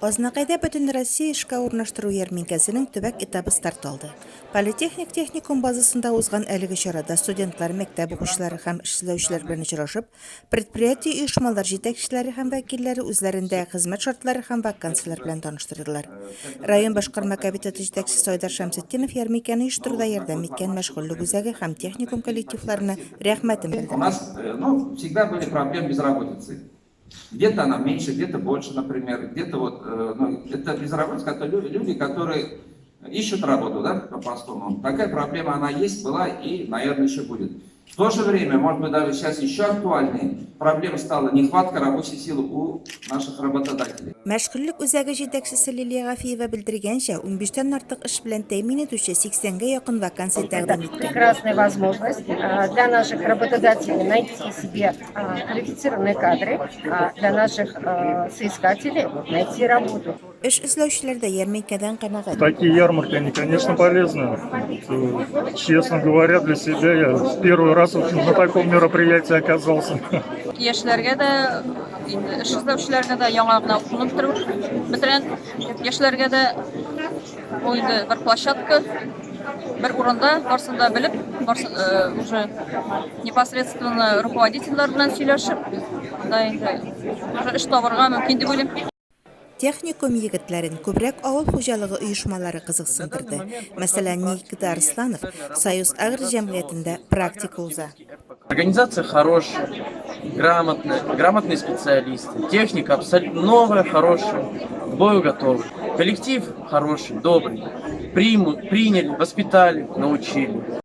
Азнакайда бөтен Россия эшкә урнаштыру ярминкәсенең төбәк этабы старт алды. Политехник техникум базасында узган әлеге чарада студентлар, мәктәп укучылары һәм эшләүчеләр белән очрашып, предприятие оешмалар җитәкчеләре һәм вәкилләре үзләрендә хезмәт шартлары һәм вакансияләр белән таныштырдылар. Район башкарма комитеты җитәкчесе Айдар Шәмсетдинов ярминкәне оештыруда ярдәм иткән мәшгульлек үзәге һәм техникум коллективларына рәхмәтен У белдерде. нас всегда были проблемы безработицы. Где-то она меньше, где-то больше, например. Где-то это безработица, это люди, которые ищут работу, да, по-простому. Такая проблема она есть, была и, наверное, еще будет. В то же время, может быть, даже сейчас еще актуальнее, проблема стала нехватка рабочей силы у наших работодателей. Мәшгульлек үзәге җитәкчесе Лилия Гафиева белдергәнчә, 15-тән артык эш белән тәэмин итүче 80-гә якын вакансия тәкъдим иткән. Прекрасная возможность для наших работодателей найти себе квалифицированные кадры, для наших соискателей найти работу. Эш эзләүчеләр дә ярминкәдән канәгать. Такие ярмарки, они, конечно, полезны. Честно говоря, для себя я в первый раз на таком мероприятии оказался. Яшьләргә дә, инде эш эзләүчеләргә дә яңа гына укуны бетергән яшьләргә дә инде бер площадка, бер урында барсында белеп, уже непосредственно руководительләр белән сөйләшеп, да инде уже эш табарга мөмкин дип уйлыйм. Техникум егетләрен күбрәк авыл хуҗалыгы оешмалары кызыксындырды. Мәсәлән, Никита Арсланов Союз агр җәмгыятендә практика уза. Организация хорошая, грамотные специалисты, техника абсолютно новая, хорошая, к бою готова. Коллектив хороший, добрый, приняли, воспитали, научили.